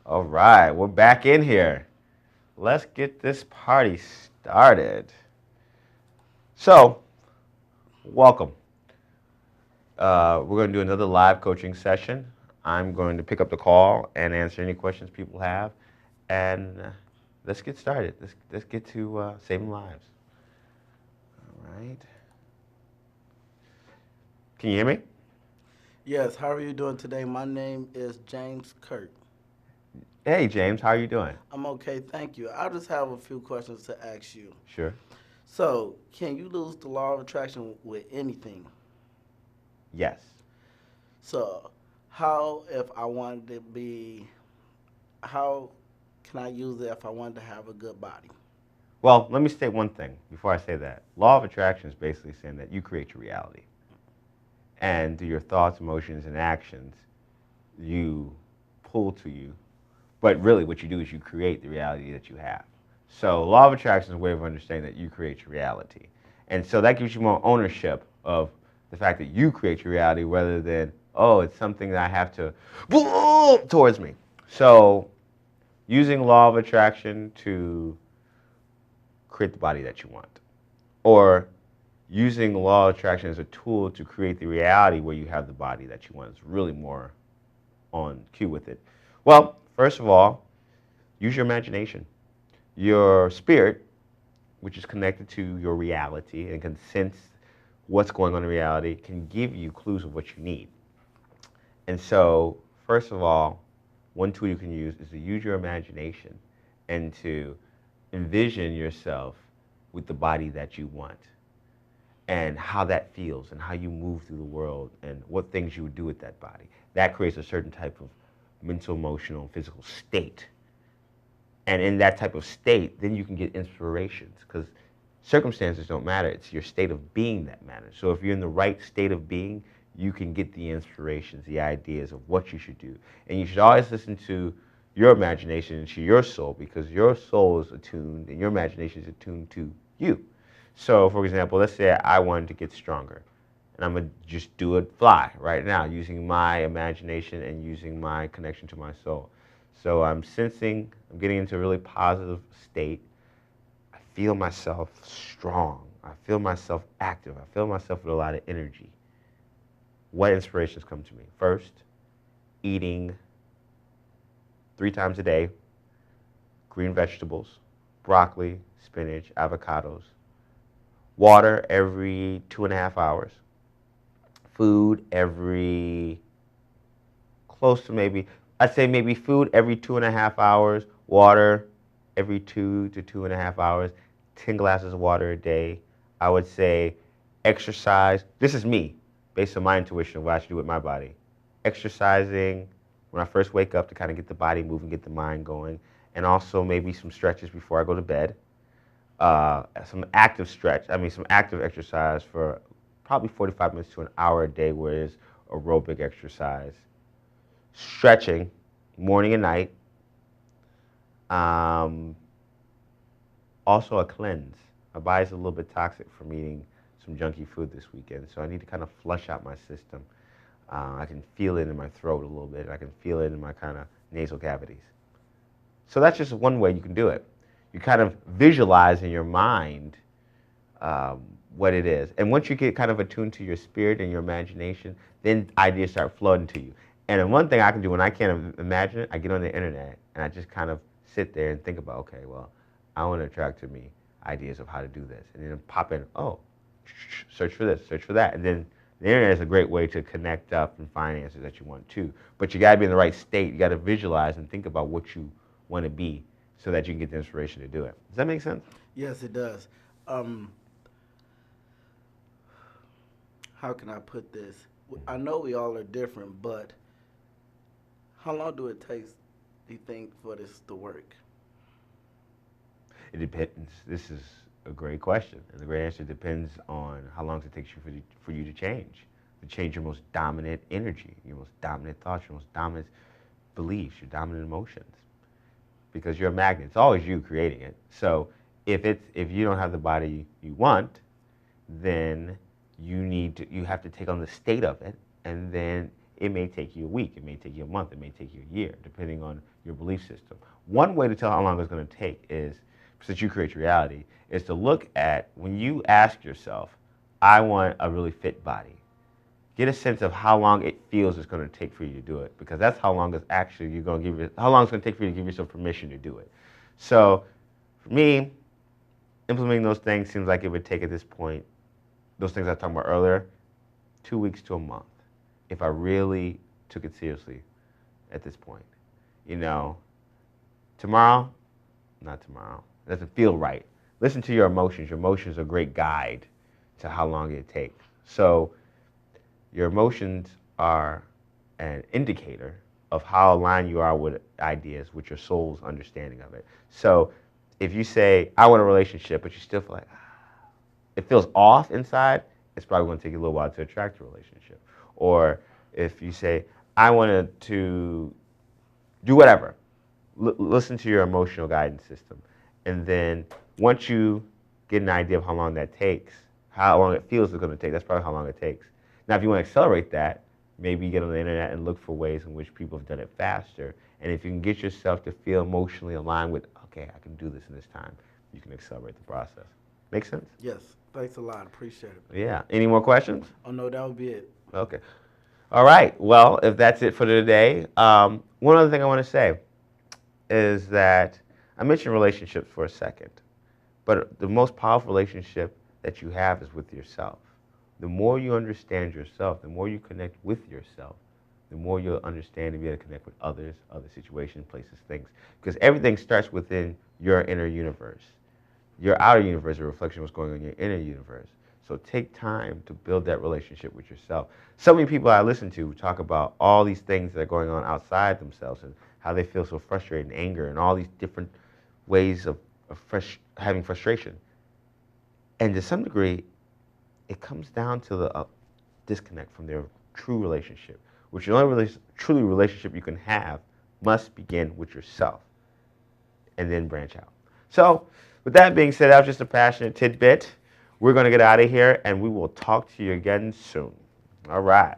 All right, we're back in here. Let's get this party started. So, welcome. We're going to do another live coaching session. I'm going to pick up the call and answer any questions people have. And let's get started. Let's get to saving lives. All right. Can you hear me? Yes, how are you doing today? My name is James Kurt. Hey, James, how are you doing? I'm okay, thank you. I just have a few questions to ask you. Sure. So, can you lose the law of attraction with anything? Yes. So, how if I wanted to be, how can I use it if I wanted to have a good body? Well, let me state one thing before I say that. Law of attraction is basically saying that you create your reality. And through your thoughts, emotions, and actions, you pull to you. But really, what you do is you create the reality that you have. So, law of attraction is a way of understanding that you create your reality. And so that gives you more ownership of the fact that you create your reality rather than, oh, it's something that I have to towards me. So, using law of attraction to create the body that you want, or using law of attraction as a tool to create the reality where you have the body that you want is really more on cue with it. Well, first of all, use your imagination. Your spirit, which is connected to your reality and can sense what's going on in reality, can give you clues of what you need. And so, first of all, one tool you can use is to use your imagination and to envision yourself with the body that you want and how that feels and how you move through the world and what things you would do with that body. That creates a certain type of mental, emotional, and physical state. And in that type of state, then you can get inspirations because circumstances don't matter. It's your state of being that matters. So if you're in the right state of being, you can get the inspirations, the ideas of what you should do. And you should always listen to your imagination and to your soul because your soul is attuned and your imagination is attuned to you. So, for example, let's say I wanted to get stronger. And I'm going to just do it fly right now using my imagination and using my connection to my soul. So I'm sensing, I'm getting into a really positive state. I feel myself strong. I feel myself active. I feel myself with a lot of energy. What inspirations come to me? First, eating 3 times a day green vegetables, broccoli, spinach, avocados, water every 2.5 hours, food every close to maybe, I'd say maybe food every 2.5 hours, water every 2 to 2.5 hours, 10 glasses of water a day. I would say exercise. This is me, based on my intuition of what I should do with my body. Exercising when I first wake up to kind of get the body moving, get the mind going, and also maybe some stretches before I go to bed. Some active stretch, I mean, some active exercise for probably 45 minutes to an hour a day, where it's aerobic exercise, stretching morning and night. Um, Also a cleanse. My body's a little bit toxic from eating some junky food this weekend, so I need to kind of flush out my system. I can feel it in my throat a little bit. I can feel it in my kind of nasal cavities. So that's just one way you can do it. You kind of visualize in your mind what it is. And once you get kind of attuned to your spirit and your imagination, then ideas start flooding to you. And then one thing I can do when I can't imagine it, I get on the internet and I just kind of sit there and think about, okay, well, I want to attract to me ideas of how to do this. And then pop in, oh, search for this, search for that. And then the internet is a great way to connect up and find answers that you want too. But you got to be in the right state. You got to visualize and think about what you want to be so that you can get the inspiration to do it. Does that make sense? Yes, it does. Um, how can I put this? I know we all are different, but how long do it take, do you think, for this to work? It depends. This is a great question, and the great answer depends on how long it takes you for you to change your most dominant energy, your most dominant thoughts, your most dominant beliefs, your dominant emotions. Because you're a magnet. It's always you creating it. So if you don't have the body you want, then you have to take on the state of it, and then It may take you a week, it may take you a month, it may take you a year, depending on your belief system. One way to tell how long it's going to take is, since you create your reality, is to look at when you ask yourself, I want a really fit body. Get a sense of how long it feels it's going to take for you to do it, because that's how long it's actually you're going to give it. How long it's going to take for you to give yourself permission to do it. So, for me, implementing those things seems like it would take at this point, those things I was talking about earlier, 2 weeks to a month, if I really took it seriously at this point. You know, tomorrow, not tomorrow. It doesn't feel right. Listen to your emotions. Your emotions are a great guide to how long it takes. So your emotions are an indicator of how aligned you are with ideas, with your soul's understanding of it. So if you say, I want a relationship, but you still feel like, it feels off inside, it's probably going to take you a little while to attract a relationship. Or if you say, I wanted to do whatever, listen to your emotional guidance system. And then once you get an idea of how long that takes, how long it feels it's going to take, that's probably how long it takes. Now, if you want to accelerate that, maybe you get on the internet and look for ways in which people have done it faster. And if you can get yourself to feel emotionally aligned with, okay, I can do this in this time, you can accelerate the process. Make sense? Yes. Thanks a lot. Appreciate it. Yeah. Any more questions? Oh, no, that would be it. Okay. All right. Well, if that's it for today, one other thing I want to say is that I mentioned relationships for a second, but the most powerful relationship that you have is with yourself. The more you understand yourself, the more you connect with yourself, the more you'll understand and be able to connect with others, other situations, places, things. Because everything starts within your inner universe. Your outer universe is a reflection of what's going on in your inner universe. So take time to build that relationship with yourself. So many people I listen to talk about all these things that are going on outside themselves and how they feel so frustrated and anger and all these different ways of having frustration. And to some degree, it comes down to the disconnect from their true relationship, which the only truly relationship you can have must begin with yourself and then branch out. So with that being said, that was just a passionate tidbit. We're going to get out of here, and we will talk to you again soon. All right.